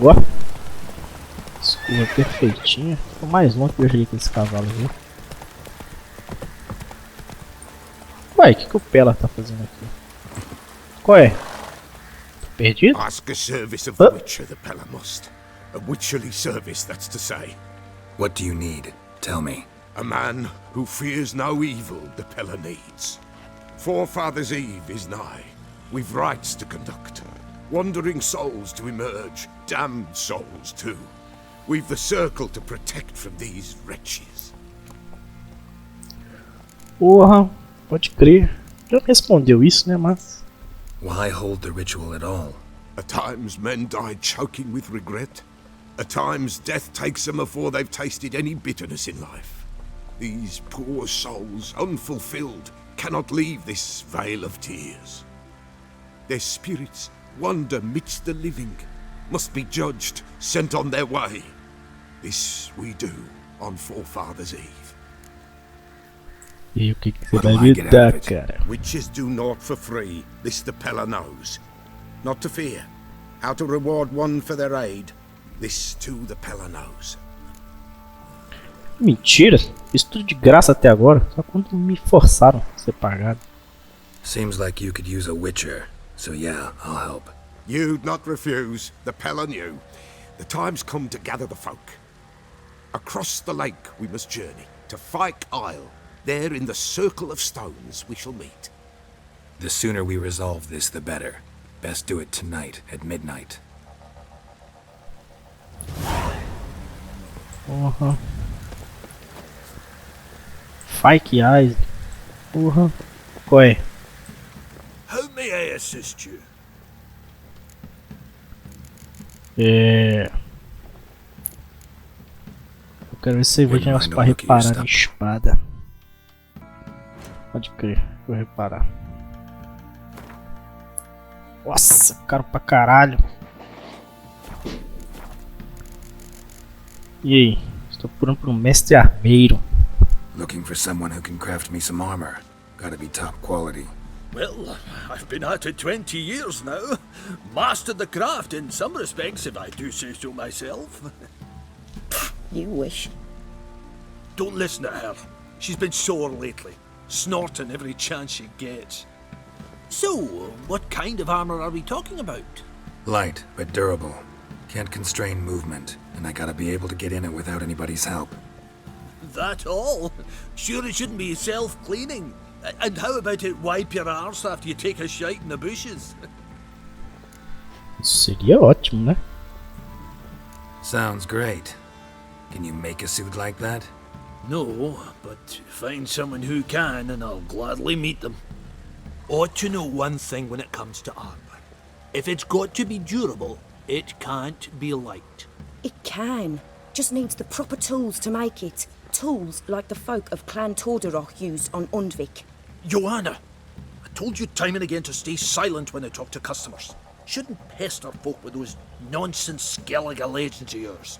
Ó. Escova perfeitinha. O mais longe que eu joguei com esse cavalo aqui. Ué, o que o Pela tá fazendo aqui? Qual é? Tô perdido? Ask a service of the Witcher, the Pella must. A witcherly service, that's to say. What do you need? Tell me. A man who fears no evil the Pella needs. Forefathers' Eve is nigh. We've rites to conduct. Wandering souls to emerge. Damned souls, too. We've the circle to protect from these wretches. Porra, pode crer. Já respondeu isso, né, mas... Why hold the ritual at all? At times men die choking with regret. At times death takes them before they've tasted any bitterness in life. These poor souls, unfulfilled, cannot leave this vale of tears. Their spirits wander midst the living, must be judged, sent on their way. This we do on Forefathers' Eve. E o que você vai me dar, cara? Witches do naught for free, this the Pella knows. Not to fear. How to reward one for their aid, this too the Pella knows. Mentira, fiz tudo de graça até agora, só quando me forçaram a ser pagado. Seems like you could use a witcher, so yeah, I'll help. You'd not refuse, the Pella knew. The time's come to gather the folk. Across the lake we must journey, to Fyke Isle. There in the circle of stones we shall meet. The sooner we resolve this, the better. Best do it tonight, at midnight. Porra. Fyke Eyes. Porra. Qual é? How may I assist you? Eu quero ver se você vê negócio pra reparar na espada. Pode crer, vou reparar. Nossa, caro pra caralho. E aí? Estou procurando por um mestre armeiro. Looking for someone who can craft me some armor. Gotta be top quality. Well, I've been at it 20 years now. Mastered the craft in some respects, if I do say so myself. You wish. Don't listen to her. She's been sore lately, snorting every chance she gets. So, what kind of armor are we talking about? Light, but durable. Can't constrain movement, and I gotta be able to get in it without anybody's help. That all? Sure it shouldn't be self-cleaning. And how about it wipe your arse after you take a shite in the bushes? Isso seria ótimo, né? Sounds great. Can you make a suit like that? No, but find someone who can and I'll gladly meet them. Ought to know one thing when it comes to armor. If it's got to be durable, it can't be light. It can. Just needs the proper tools to make it. Tools like the folk of Clan Tordaroch used on Undvik. Joanna, I told you time and again to stay silent when I talk to customers. Shouldn't pester folk with those nonsense Skellige legends of yours.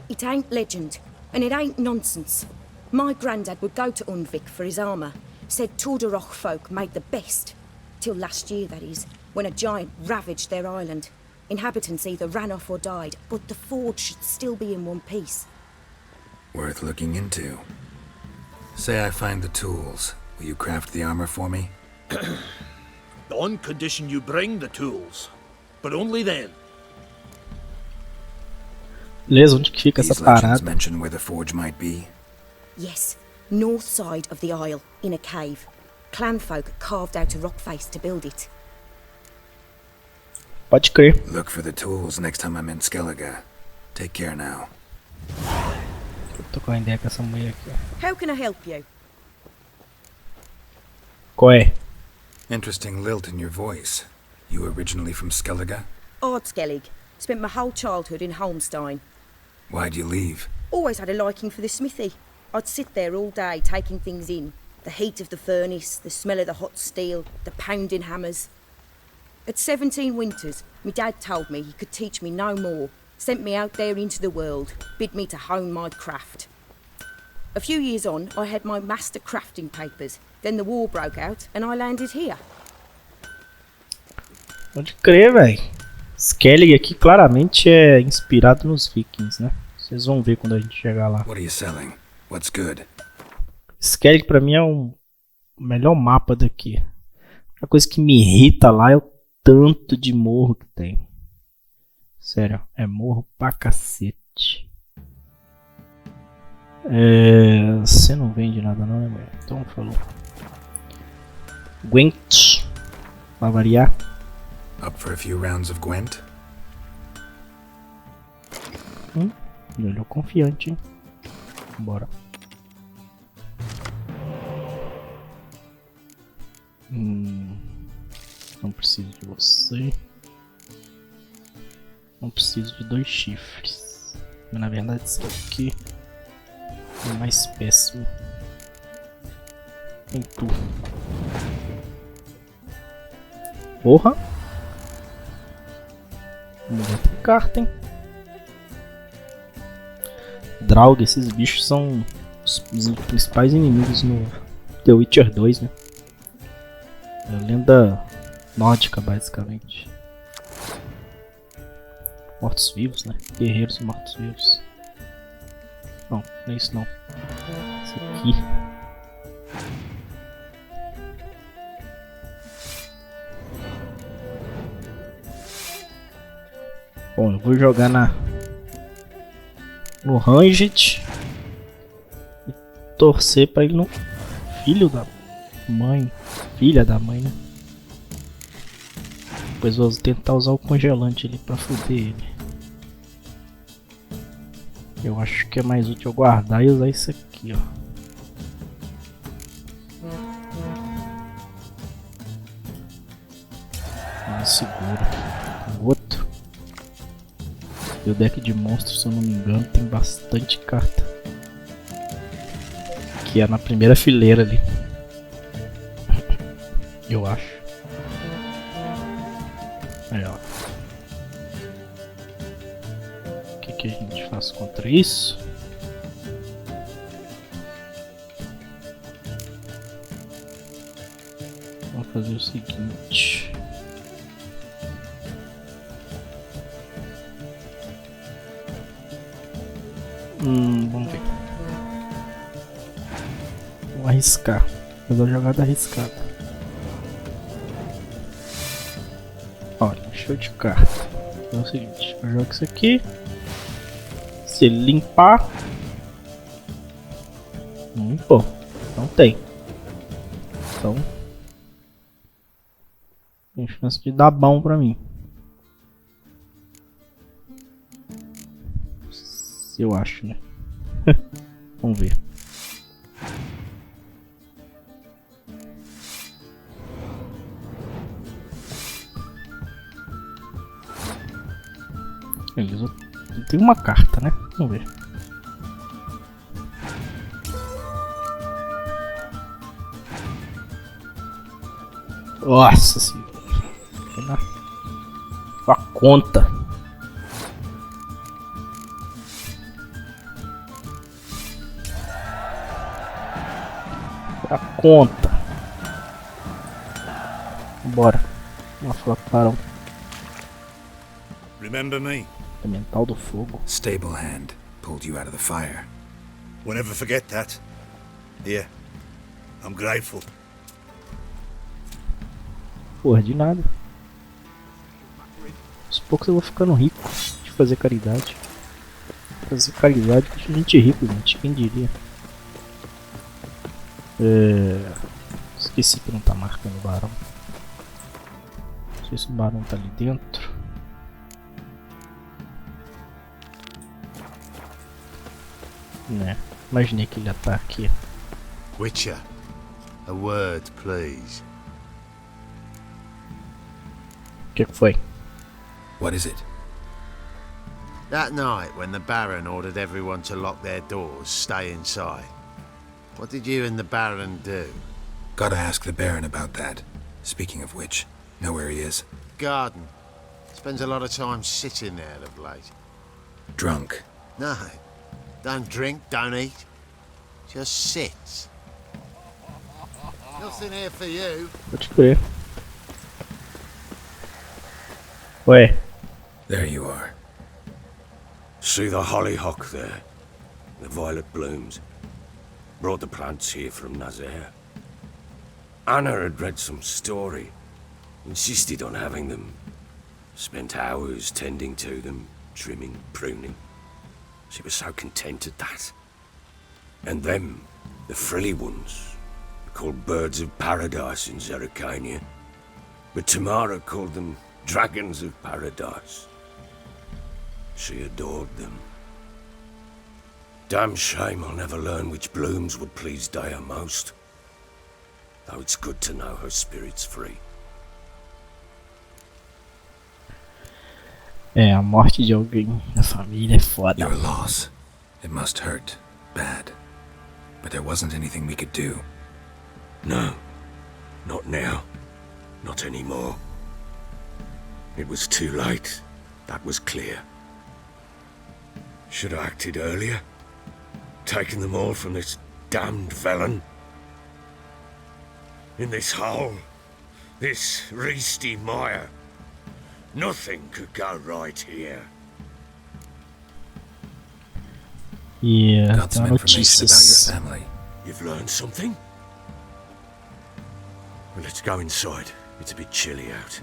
It ain't legend, and it ain't nonsense. My granddad would go to Undvik for his armour. Said Tordaroch folk made the best. Till last year, that is, when a giant ravaged their island. Inhabitants either ran off or died, but the forge should still be in one piece. Worth looking into. Say I find the tools. Will you craft the armor for me? On condition you bring the tools. But only then. Beleza, onde que fica essa These legends parada? mention where the forge might be. Yes, north side of the isle, in a cave. Clanfolk carved out a rock face to build it. Pode crer. Look for the tools next time I'm in Skellige. Take care now. Eu tô com a ideia com essa mulher aqui, ó. How can I help you? Qual é? Interesting lilt in your voice. You originally from Skellige? Ardskellig. Spent my whole childhood in Holmstein. Why'd you leave? Always had a liking for the smithy. I'd sit there all day taking things in. The heat of the furnace, the smell of the hot steel, the pounding hammers. At 17 winters, my dad told me he could teach me no more. Sent me out there into the world, bid me to hone my craft. A few years on, I had my master crafting papers. Then the war broke out and I landed here. Pode crer, véi. Skellig aqui claramente é inspirado nos Vikings, né? Vocês vão ver quando a gente chegar lá. What are you selling? What's good? Skellig pra mim é o melhor mapa daqui. A coisa que me irrita lá é o tanto de morro que tem. Sério, é morro pra cacete. Você não vende nada não, né, mulher? Então falou. Gwent. Pra variar. Up for a few rounds of Gwent? Me olhou confiante, hein? Bora. Não preciso de você. Não preciso de 2 chifres. Mas na verdade isso aqui é mais péssimo. Tem tu. Porra! Mulher tem carta, hein? Draug, esses bichos são os principais inimigos no The Witcher 2, né? É a lenda nórdica, basicamente. Mortos-vivos, né? Guerreiros mortos-vivos. Não, não é isso não. Isso aqui. Bom, eu vou jogar no Ranged e torcer pra ele não... Filho da mãe. Filha da mãe, né? Depois vou tentar usar o congelante ali pra foder ele. Eu acho que é mais útil eu guardar e usar isso aqui, ó. Mais seguro. O outro. E o deck de monstros, se eu não me engano, tem bastante carta. Que é na primeira fileira ali. Eu acho. Aí, ó. O que a gente faz contra isso? Vamos fazer o seguinte. Vamos ver. Vou arriscar. Fazer uma jogada arriscada. Olha, show de carta. É o seguinte, eu jogo isso aqui. Se ele limpar. Não limpou. Não tem. Então. Tem chance de dar bom pra mim. Eu acho, né? Vamos ver. Beleza, tem uma carta, né? Vamos ver. Nossa senhora. A conta. A conta. Bora. Vamos falar com o Barão. Remember me? Elemental do fogo. Stable hand pulled you out of the fire. Won't ever forget that. Here, I'm grateful. Porra, de nada. Aos poucos eu vou ficando rico de fazer caridade. Fazer caridade com gente rica, gente. Quem diria? Esqueci que não tá marcando o barão. Não sei se o barão tá ali dentro. Né, imaginei que ele ia estar aqui. Witcher, a word, please. O que foi? What is it? That night when the Baron ordered everyone to lock their doors, stay inside. What did you and the Baron do? Gotta ask the Baron about that. Speaking of which, know where he is? Garden. Spends a lot of time sitting there of late. Drunk. No. Don't drink, don't eat. Just sits. Nothing here for you. Pode crer. Ué, There you are. See the hollyhock there? The violet blooms. Brought the plants here from Nazaire. Anna had read some story. Insisted on having them. Spent hours tending to them, trimming, pruning. She was so content at that. And them, the frilly ones, called birds of paradise in Zerrikania. But Tamara called them dragons of paradise. She adored them. Damn shame I'll never learn which blooms would please Dea most. Though it's good to know her spirit's free. A morte de alguém na família é foda. Your loss. It must hurt. Bad. But there wasn't anything we could do. No. Not now. Not anymore. It was too late. That was clear. Should have acted earlier. Taken them all from this damned felon. In this hole. This reesty mire. Nothing could go right here. Yeah, Got some dá information about notícias. your family. You've learned something? Well, let's go inside. It's a bit chilly out.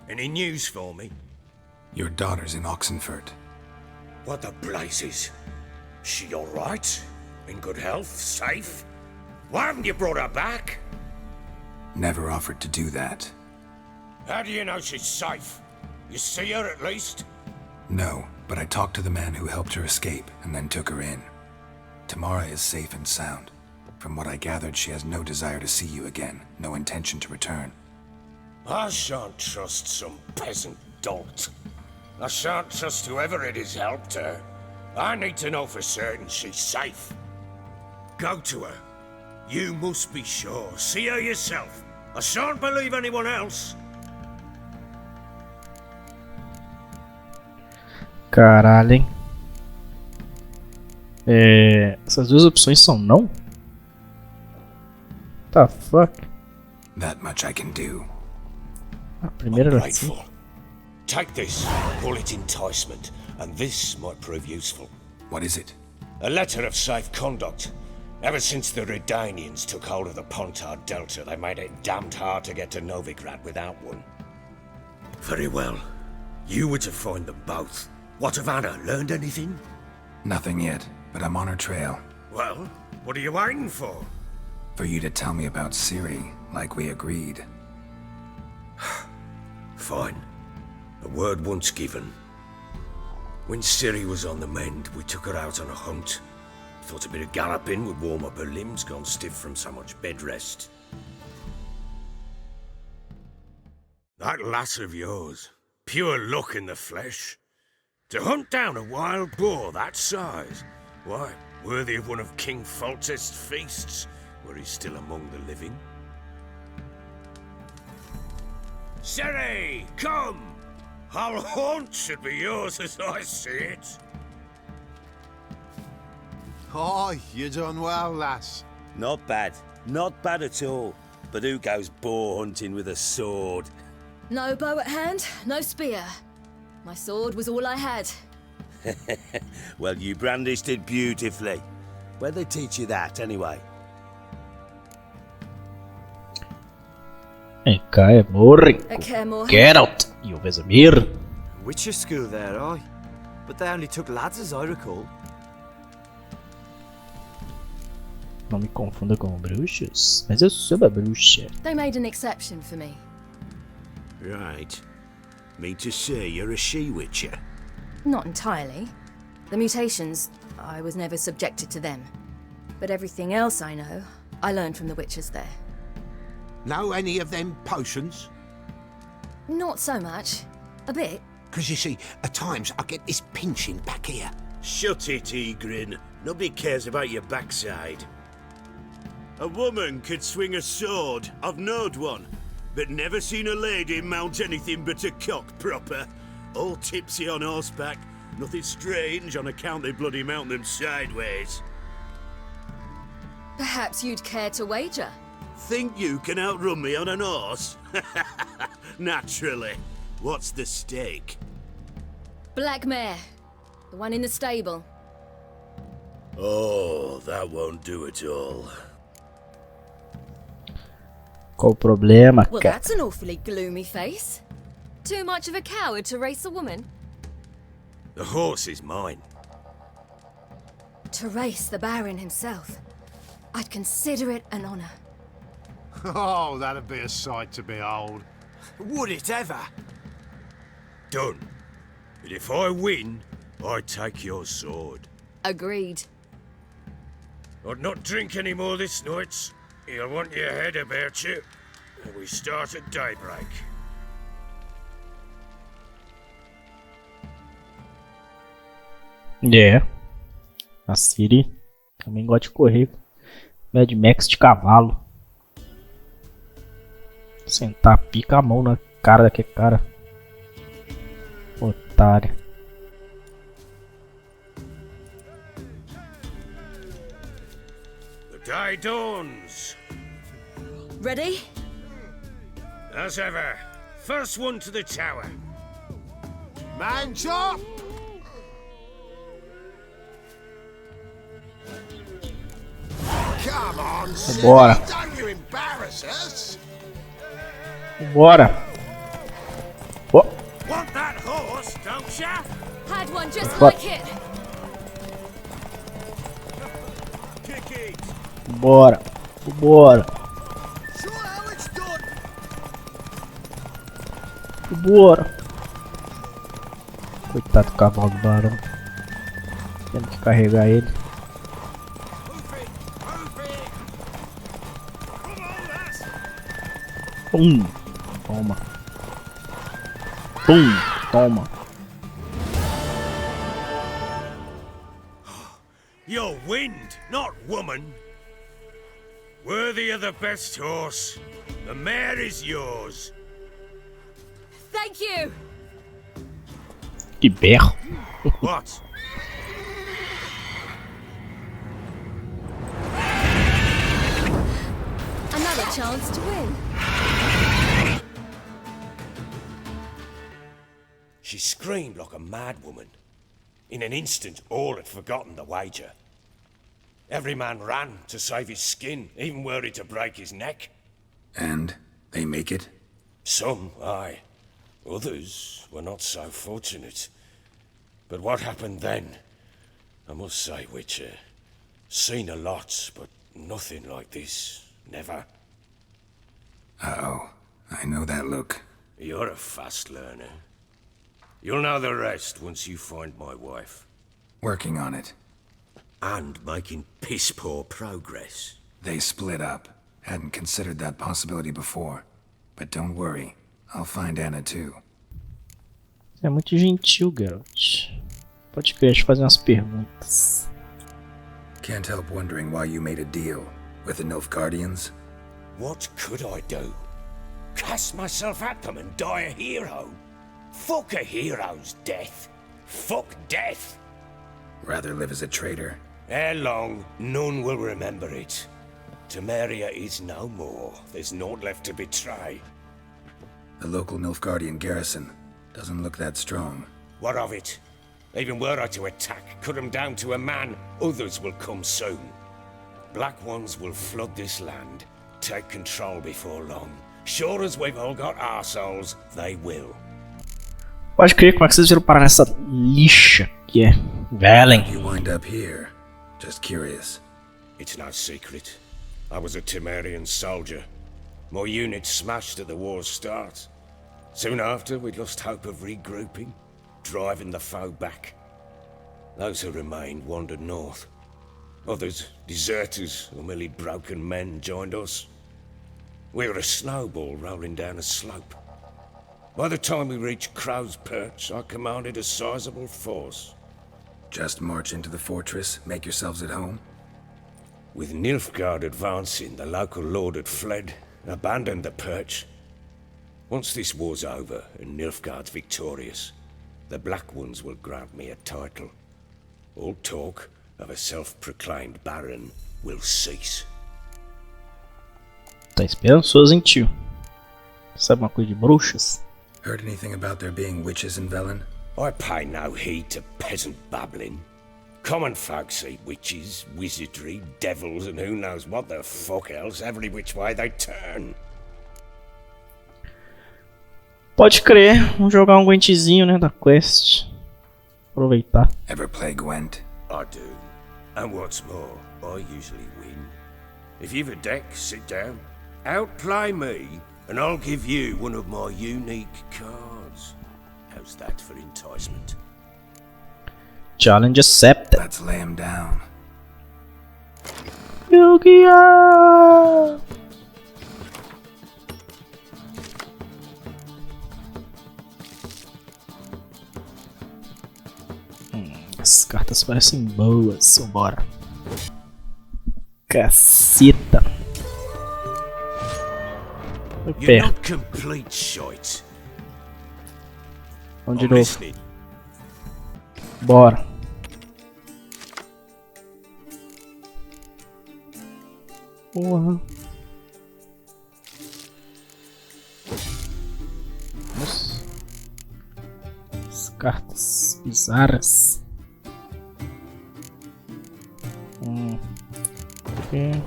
Any news for me? Your daughter's in Oxenfurt. What the blazes? She all right? In good health? Safe? Why haven't you brought her back? Never offered to do that. How do you know she's safe? You see her at least? No, but I talked to the man who helped her escape and then took her in. Tamara is safe and sound. From what I gathered, she has no desire to see you again, no intention to return. I shan't trust some peasant dolt. I shan't trust whoever it is helped her. I need to know for certain she's safe. Go to her. You must be sure. See her yourself. I shan't believe anyone else. Caralho, hein? Essas duas opções são não? The fuck? That much I can do. A primeira era assim. Grateful. Take this. Call it enticement. And this might prove useful. What is it? A letter of safe conduct. Ever since the Redanians took hold of the Pontard Delta, they made it damned hard to get to Novigrad without one. Very well. You were to find them both. What of Anna? Learned anything? Nothing yet, but I'm on her trail. Well, what are you waiting for? For you to tell me about Ciri, like we agreed. Fine. A word once given. When Ciri was on the mend, we took her out on a hunt. Thought a bit of galloping would warm up her limbs, gone stiff from so much bed rest. That lass of yours, pure luck in the flesh. To hunt down a wild boar that size, why, worthy of one of King Foltest's feasts, were he still among the living. Ciri, come! Our haunt should be yours as I see it. Aye, you done well, lass. Not bad. Not bad at all. But who goes boar hunting with a sword? No bow at hand, no spear. My sword was all I had. Well, you brandished it beautifully. Where'd they teach you that, anyway? Cá é morre. At Kaer GERALT e o Vesemir. Witcher school there, aye. But they only took lads as I recall. Não me confunda com bruxos, mas eu sou uma bruxa. They made an exception for me. Right. Mean to say you're a she-witcher? Not entirely. The mutations, I was never subjected to them. But everything else I know, I learned from the witches there. Know any of them potions? Not so much. A bit. Because you see, at times I get this pinching back here. Shut it, Egrin. Nobody cares about your backside. A woman could swing a sword. I've knowed one. But never seen a lady mount anything but a cock proper. All tipsy on horseback. Nothing strange on account they bloody mount them sideways. Perhaps you'd care to wager? Think you can outrun me on an horse? Naturally. What's the stake? Black mare. The one in the stable. Oh, that won't do it all. Qual o problema, Well, cara? that's an awfully gloomy face. Too much of a coward to race a woman? The horse is mine. To race the Baron himself. I'd consider it an honor. Oh, that'd be a sight to behold. Would it ever? Done. But if I win, I take your sword. Agreed. I'd not drink any more this night. You'll want your head about you. And we start at daybreak. É. A Ciri também gosta de correr. Mad Max de cavalo. Sentar, pica a mão na cara daquele cara. Otário. The day dawns. Ready? As ever, first one to the tower. Man chop! Come on, Bora. silly, don't you embarrass us! Bora. Oh, Want that horse, don't ya? Had one just What? like it. Kick it. bora. Bora. Show how it's done! Bora. Coitado do cavalo do barão. Tendo que carregar ele. Pum. Toma. Pum. Toma. You're wind, not woman. Worthy of the best horse. The mare is yours. Thank you. Que berro. What? Another chance to win. She screamed like a mad woman. In an instant, all had forgotten the wager. Every man ran to save his skin, even were he to break his neck. And they make it? Some, aye. Others were not so fortunate. But what happened then? I must say, Witcher, seen a lot, but nothing like this. Never. Uh-oh. I know that look. You're a fast learner. You'll know the rest once you find my wife. Working on it. And making piss-poor progress. They split up. Hadn't considered that possibility before. But don't worry. I'll find Anna too. É muito gentil, Geralt. Pode crer, deixa eu fazer umas perguntas. Can't help wondering why you made a deal with the Nilfgaardians. What could I do? Cast myself at them and die a hero? Fuck a hero's death. Fuck death. Rather live as a traitor. Ere long, none will remember it. Temeria is no more. There's naught left to betray. The local Nilfgaardian garrison doesn't look that strong. What of it? Even were I to attack, cut them down to a man, others will come soon. Black ones will flood this land, take control before long. Sure as we've all got arseholes, they will. Pode crer, como é que vocês viram parar nessa lixa que é Velen? You wind up here. Just curious. It's no secret. I was a Temerian soldier. My unit smashed at the war's start. Soon after, we'd lost hope of regrouping, driving the foe back. Those who remained wandered north. Others, deserters or merely broken men, joined us. We were a snowball rolling down a slope. By the time we reached Crow's Perch, I commanded a sizable force. Just march into the fortress, make yourselves at home? With Nilfgaard advancing, the local lord had fled, abandoned the Perch. Once this war's over and Nilfgaard's victorious, the Black Ones will grant me a title. All talk of a self-proclaimed baron will cease. Tá esperançoso, hein, tio? Sabe uma coisa de bruxas? Heard anything about there being witches in Velen? I pay no heed to peasant babbling. Common folk see witches, wizardry, devils, and who knows what the fuck else every which way they turn. Pode crer, vamos jogar um Gwentzinho, né, da quest. Aproveitar. Ever play Gwent? I do. And what's more, I usually win. If you've a deck, sit down, outplay me, and I'll give you one of my unique cards. How's that for enticement? Challenge accepted. Let's lay him down. Yu-Gi-Oh! As cartas parecem boas. Vambora. Caceta. Foi You're perto. not complete shite. Vamos de I'm novo. listening. Bora. Porra. Nossa. As cartas bizarras. Ok.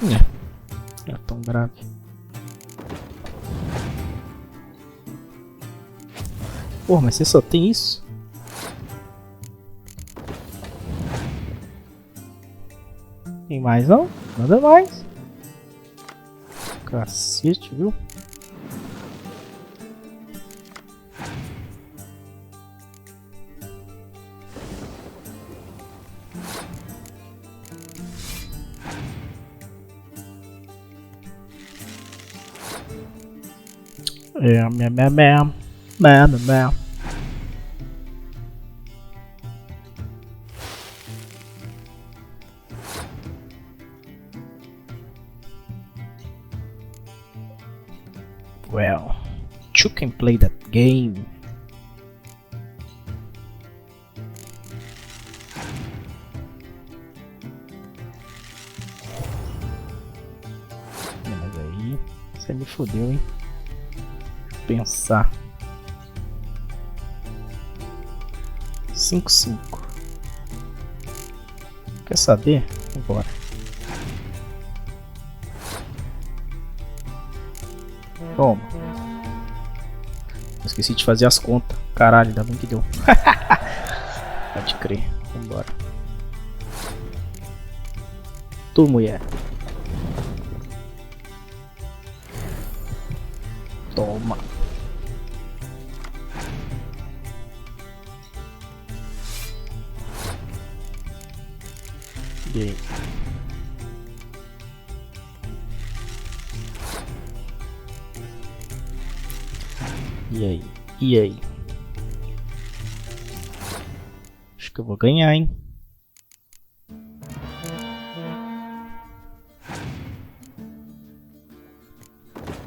Não é tão grave. Porra, mas você só tem isso? Tem mais não? Nada mais. Cacete, viu? Well, you can play that game. Mas aí você me fodeu, hein? Pensar 5-5. Quer saber? Vambora. Toma. Esqueci de fazer as contas. Caralho, ainda bem que deu. Pode crer. Vambora. Tu, mulher. Toma. E aí? E aí? E aí? Acho que eu vou ganhar, hein?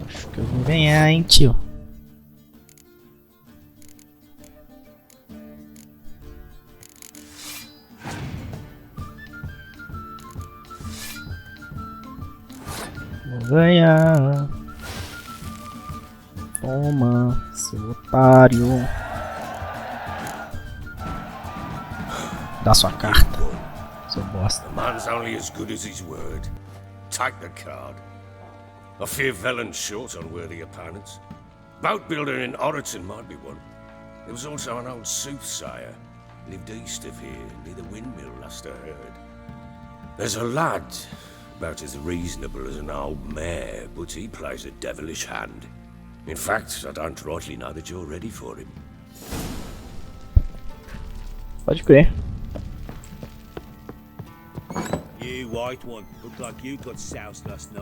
Acho que eu vou ganhar, hein, tio? Vou ganhar. Toma, seu otário. Dá sua carta, seu bosta. A man's only as good as his word. Take the card. I fear Velen's short on worthy opponents. Boat builder in Oroton might be one. There was also an old soothsayer. Lived east of here, near the windmill, last I heard. There's a lad, about as reasonable as an old mare, but he plays a devilish hand. In fact, I don't rightly know that you're ready for him. Pode crer. You white one, look like you got soused last night.